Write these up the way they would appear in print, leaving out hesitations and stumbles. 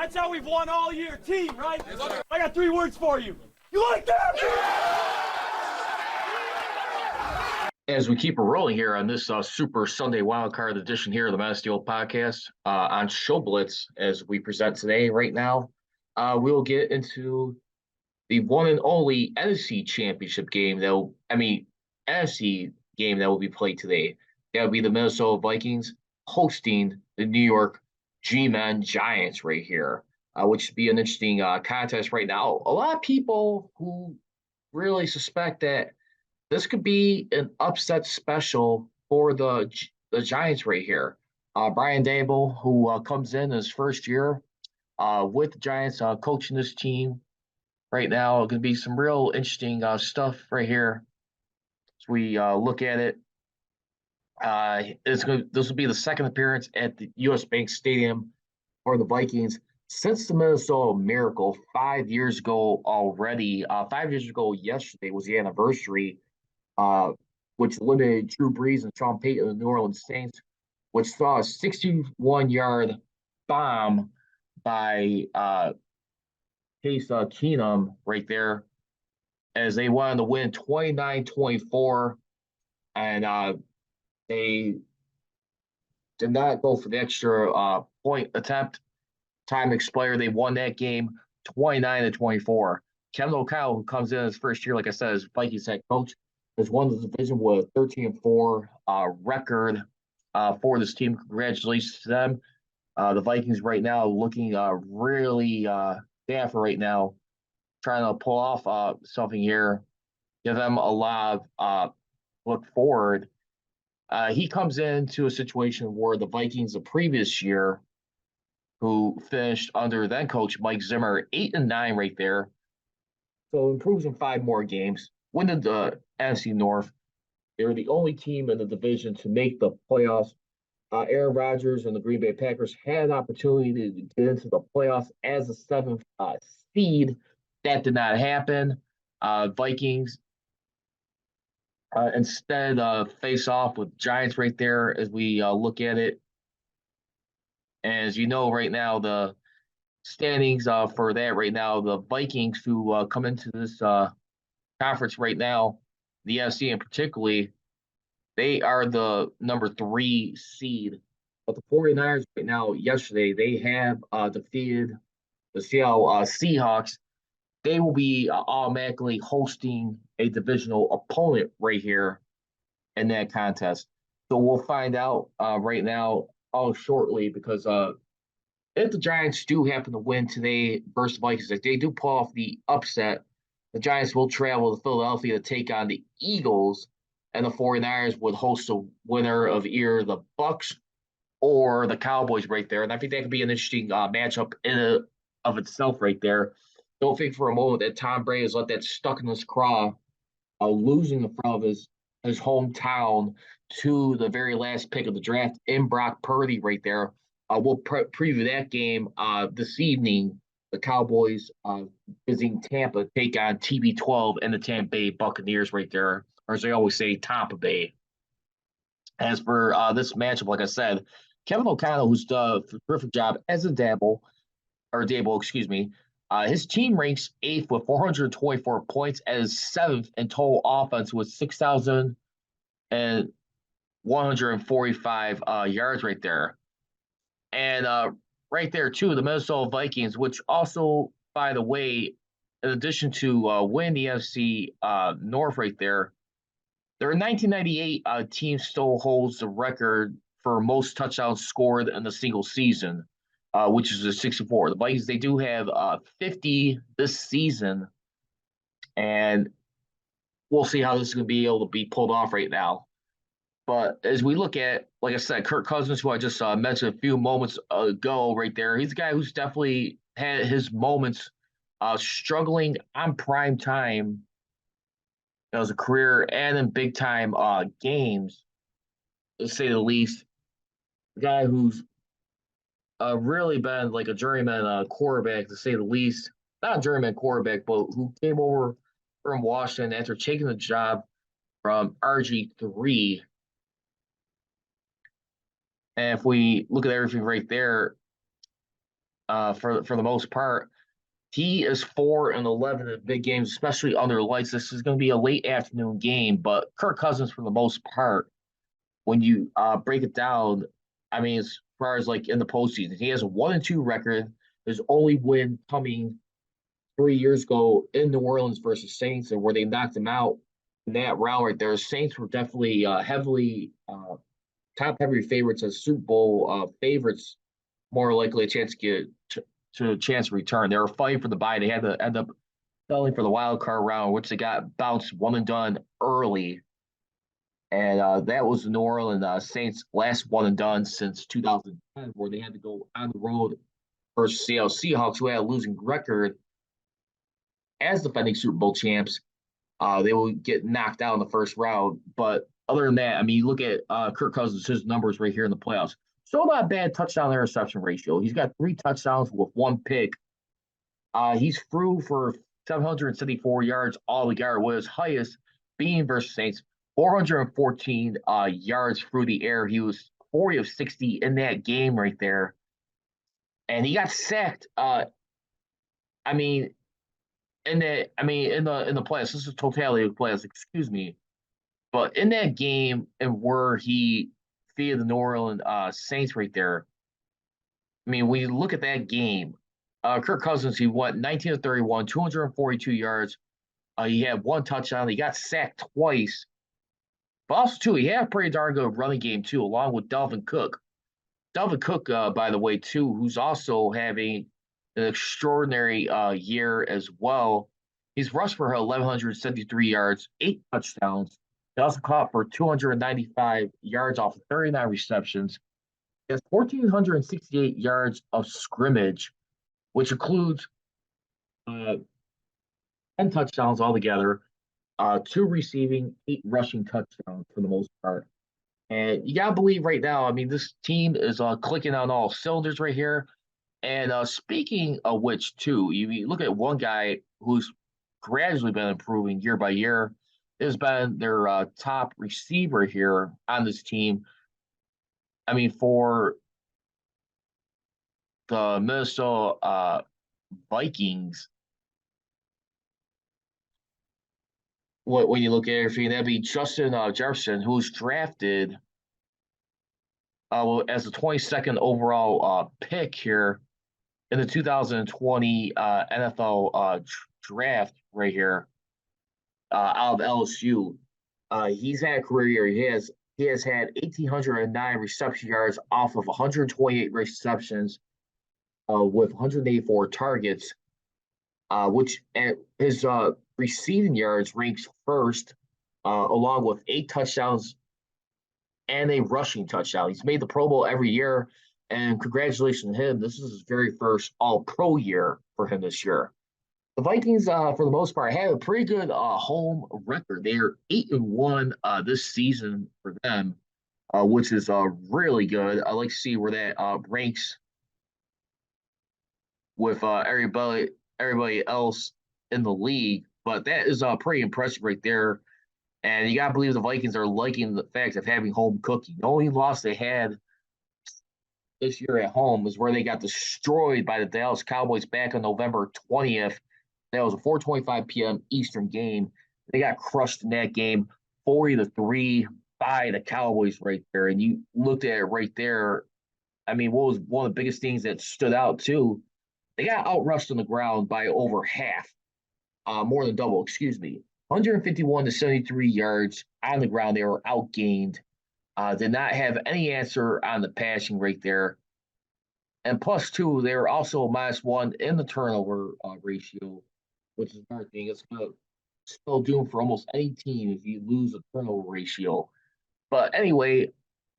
That's how we've won all year. Team, right? I got 3 words for you. You like that? As we keep it rolling here on this Super Sunday Wildcard edition here of the Man Steel podcast on Show Blitz, as we present today, right now, we'll get into the one and only NFC Championship game NFC game that will be played today. That will be the Minnesota Vikings hosting the New York GMen Giants right here, which would be an interesting contest right now. A lot of people who really suspect that this could be an upset special for the Giants right here. Brian Daboll, who comes in his first year with the Giants, coaching this team right now, going to be some real interesting stuff right here as we look at it. This will be the second appearance at the U.S. Bank Stadium for the Vikings since the Minnesota Miracle 5 years ago already. 5 years ago yesterday was the anniversary, which eliminated Drew Brees and Sean Payton of the New Orleans Saints, which saw a 61-yard bomb by Case Keenum right there, as they wanted to win 29-24, and they did not go for the extra point attempt. Time expired. They won that game 29-24. Kevin O'Connell, who comes in his first year, like I said, as Vikings head coach, has won the division with a 13-4 record for this team. Congratulations to them. The Vikings right now looking really dapper right now, trying to pull off something here, give them a lot of look forward. He comes into a situation where the Vikings the previous year, who finished under then coach Mike Zimmer, 8-9 right there, so improves in 5 more games. Win the NFC North. They were the only team in the division to make the playoffs. Aaron Rodgers and the Green Bay Packers had an opportunity to get into the playoffs as a 7th seed. That did not happen. Vikings instead face off with Giants right there as we look at it. As you know, right now, the standings for that right now, the Vikings who come into this conference right now, the NFC and particularly, they are the number 3 seed. But the 49ers right now, yesterday, they have defeated the Seattle Seahawks. They will be automatically hosting a divisional opponent right here in that contest. So we'll find out right now shortly, because if the Giants do happen to win today versus the Vikings, if they do pull off the upset, the Giants will travel to Philadelphia to take on the Eagles, and the 49ers would host the winner of either the Bucks or the Cowboys right there. And I think that could be an interesting matchup in of itself right there. Don't think for a moment that Tom Brady has let that stuck in his craw, losing in front of his hometown to the very last pick of the draft in Brock Purdy right there. We'll preview that game this evening. The Cowboys visiting Tampa take on TB12 and the Tampa Bay Buccaneers right there, or as they always say, Tampa Bay. As for this matchup, like I said, Kevin O'Connell, who's done a terrific job as a Daboll, excuse me, his team ranks 8th with 424 points, as 7th in total offense with 6,145 yards right there. And right there, too, the Minnesota Vikings, which also, by the way, in addition to win the NFC North right there, their 1998 team still holds the record for most touchdowns scored in a single season, which is a 64. The Vikings, they do have 50 this season, and we'll see how this is going to be able to be pulled off right now. But as we look at, like I said, Kirk Cousins, who I just mentioned a few moments ago right there, he's a guy who's definitely had his moments struggling on prime time as a career and in big time games, to say the least. A guy who's really been like a journeyman quarterback, to say the least. Not a journeyman quarterback, but who came over from Washington after taking the job from RG3. And if we look at everything right there, for the most part. He is 4-11 in big games, especially under lights. This is going to be a late afternoon game, but Kirk Cousins, for the most part, when you break it down, I mean, as far as like in the postseason, he has a 1-2 record. His only win coming 3 years ago in New Orleans versus Saints, and where they knocked him out in that round right there. Saints were definitely heavily top heavy favorites as Super Bowl favorites, more likely a chance to get to a chance to return. They were fighting for the bye. They had to end up selling for the wild card round, which they got bounced one and done early. And that was the New Orleans Saints' last one and done since 2010, where they had to go on the road versus Seattle Seahawks, who had a losing record as defending Super Bowl champs. They will get knocked out in the first round. But other than that, I mean, you look at Kirk Cousins, his numbers right here in the playoffs. So not bad touchdown interception ratio. He's got 3 touchdowns with 1 pick. He's through for 774 yards altogether, with his highest being versus Saints, 414 yards through the air. He was 40 of 60 in that game right there. And he got sacked. I mean, in the playoffs, this is totality of the playoffs, excuse me. But in that game and where he defeated the New Orleans Saints right there, I mean, when you look at that game, Kirk Cousins, he went 19 of 31, 242 yards. He had 1 touchdown. He got sacked twice. But also, too, he had a pretty darn good running game, too, along with Dalvin Cook. Dalvin Cook, by the way, too, who's also having an extraordinary year as well. He's rushed for 1,173 yards, 8 touchdowns. He also caught for 295 yards off of 39 receptions. He has 1,468 yards of scrimmage, which includes uh, 10 touchdowns altogether, 2 receiving, 8 rushing touchdowns for the most part. And you got to believe right now, I mean, this team is clicking on all cylinders right here. And speaking of which, too, you look at one guy who's gradually been improving year by year. Has been their top receiver here on this team. I mean, for the Minnesota Vikings, when you look at everything, that'd be Justin Jefferson, who's drafted as the 22nd overall pick here in the 2020 NFL draft right here out of LSU. He's had a career year. He has had 1,809 reception yards off of 128 receptions with 184 targets, which his receiving yards ranks first, along with 8 touchdowns and a rushing touchdown. He's made the Pro Bowl every year, and congratulations to him. This is his very first All-Pro year for him this year. The Vikings, for the most part, have a pretty good home record. They are 8-1 this season for them, which is really good. I like to see where that ranks with everybody else in the league. But that is pretty impressive right there. And you got to believe the Vikings are liking the fact of having home cooking. The only loss they had this year at home is where they got destroyed by the Dallas Cowboys back on November 20th. That was a 4:25 p.m. Eastern game. They got crushed in that game, 40-3 by the Cowboys right there. And you looked at it right there. I mean, what was one of the biggest things that stood out too? They got outrushed on the ground by over half, more than double, excuse me. 151 to 73 yards on the ground. They were outgained. Did not have any answer on the passing right there. And plus, 2, they were also -1 in the turnover ratio, which is another thing. It's going to spell doom for almost any team if you lose a turnover ratio. But anyway,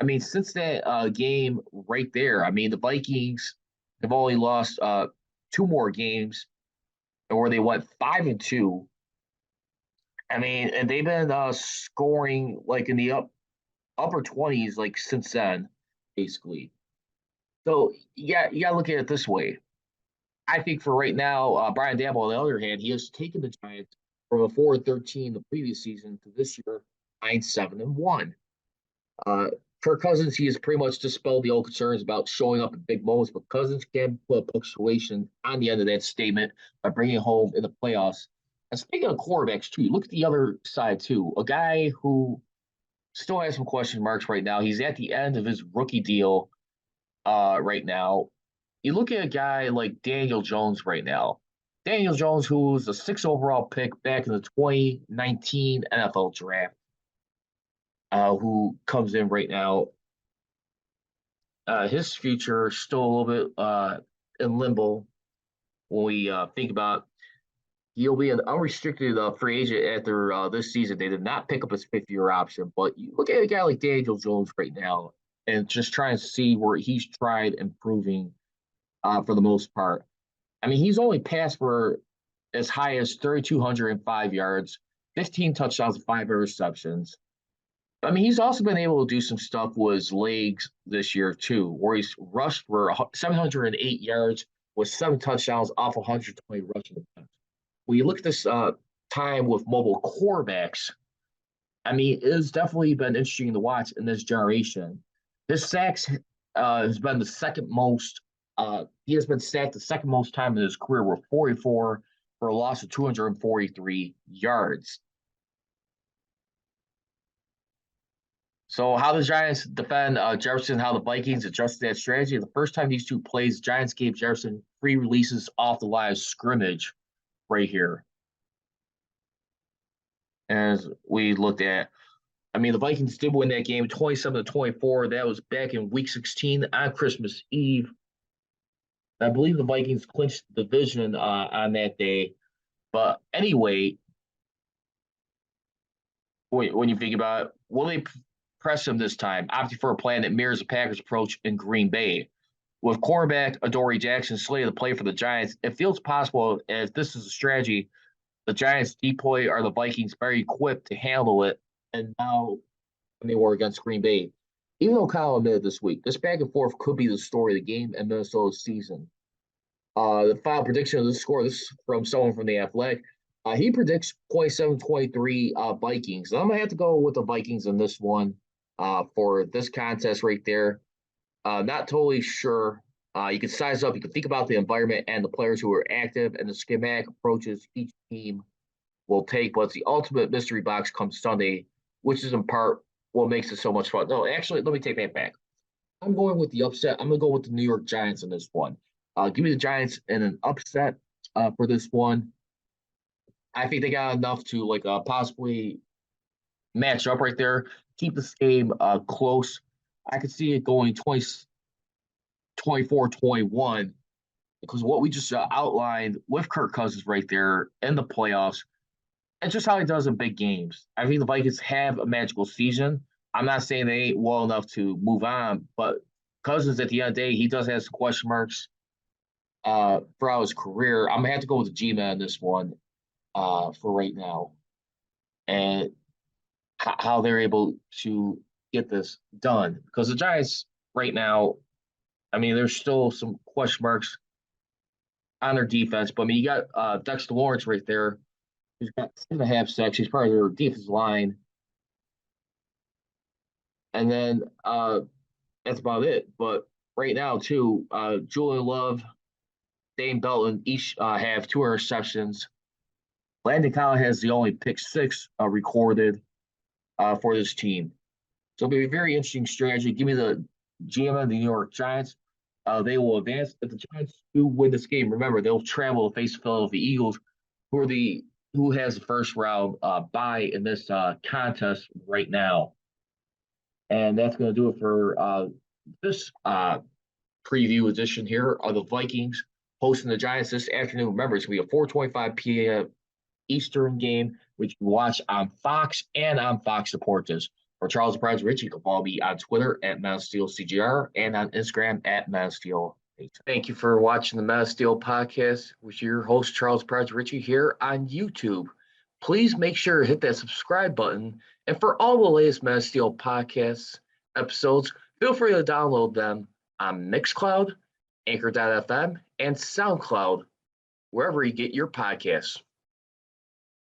I mean, since that game right there, I mean, the Vikings have only lost 2 more games where they went 5-2. I mean, and they've been scoring like in the upper 20s like since then, basically. So you got to look at it this way. I think for right now, Brian Daboll, on the other hand, he has taken the Giants from a 4-13 the previous season to this year 9-7-1. Kirk Cousins, he has pretty much dispelled the old concerns about showing up in big moments, but Cousins can put a punctuation on the end of that statement by bringing it home in the playoffs. And speaking of quarterbacks, too, look at the other side, too. A guy who still has some question marks right now. He's at the end of his rookie deal right now. You look at a guy like Daniel Jones right now. Daniel Jones, who was a 6th overall pick back in the 2019 NFL draft, who comes in right now. His future is still a little bit in limbo when we think about he'll be an unrestricted free agent after this season. They did not pick up his 5th-year option, but you look at a guy like Daniel Jones right now and just trying to see where he's tried improving for the most part. I mean, he's only passed for as high as 3,205 yards, 15 touchdowns, and 5 interceptions. I mean, he's also been able to do some stuff with his legs this year, too, where he's rushed for 708 yards with 7 touchdowns off 120 rushing attempts. When you look at this time with mobile quarterbacks, I mean, it's definitely been interesting to watch in this generation. His sacks has been the second most. He has been sacked the second most time in his career, with 44 for a loss of 243 yards. So how the Giants defend Jefferson, how the Vikings adjusted that strategy. The first time these two plays, Giants gave Jefferson free releases off the line of scrimmage right here. As we looked at, I mean, the Vikings did win that game 27-24. That was back in Week 16 on Christmas Eve. I believe the Vikings clinched the division on that day. But anyway, when you think about it, will they press him this time, opting for a plan that mirrors the Packers' approach in Green Bay? With quarterback Adoree Jackson slated to play for the Giants, it feels possible, as this is a strategy, the Giants deploy or the Vikings very equipped to handle it, and now when they were against Green Bay. Even though Kyle admitted this week, this back and forth could be the story of the game and Minnesota's season. The final prediction of the score, this is from someone from The Athletic. He predicts 27-23 Vikings. I'm going to have to go with the Vikings in this one for this contest right there. Not totally sure. You can size up. You can think about the environment and the players who are active and the schematic approaches each team will take. But the ultimate mystery box comes Sunday, which is in part what makes it so much fun. No, actually, let me take that back. I'm going with the upset. I'm going to go with the New York Giants in this one. Give me the Giants in an upset for this one. I think they got enough to possibly match up right there, keep this game close. I could see it going 24-21 because what we just outlined with Kirk Cousins right there in the playoffs, and just how he does in big games. I think the Vikings have a magical season. I'm not saying they ain't well enough to move on, but Cousins, at the end of the day, he does have some question marks throughout his career. I'm going to have to go with the GMen on this one for right now. And how they're able to get this done. Because the Giants right now, I mean, there's still some question marks on their defense. But, I mean, you got Dexter Lawrence right there. He's got 7.5 sacks. He's part of their defensive line. And then that's about it. But right now, too, Julian Love, Dame Belton each have 2 interceptions. Landon Collins has the only pick 6 recorded for this team. So it'll be a very interesting strategy. Give me the GM of the New York Giants. They will advance. If the Giants do win this game, remember, they'll travel to face the Philadelphia Eagles, who has the first round bye in this contest right now. And that's going to do it for this preview edition here of the Vikings hosting the Giants this afternoon. Remember, it's going to be a 4:25 p.m. Eastern game, which you can watch on Fox and on Fox Deportes. For Charles Price Richey, you can follow me on Twitter at MansSteelCGR and on Instagram at MansSteel. Thank you for watching the Man of Steel podcast with your host, Charles Price Richey, here on YouTube. Please make sure to hit that subscribe button. And for all the latest Man of Steel podcast episodes, feel free to download them on Mixcloud, Anchor.fm, and SoundCloud, wherever you get your podcasts.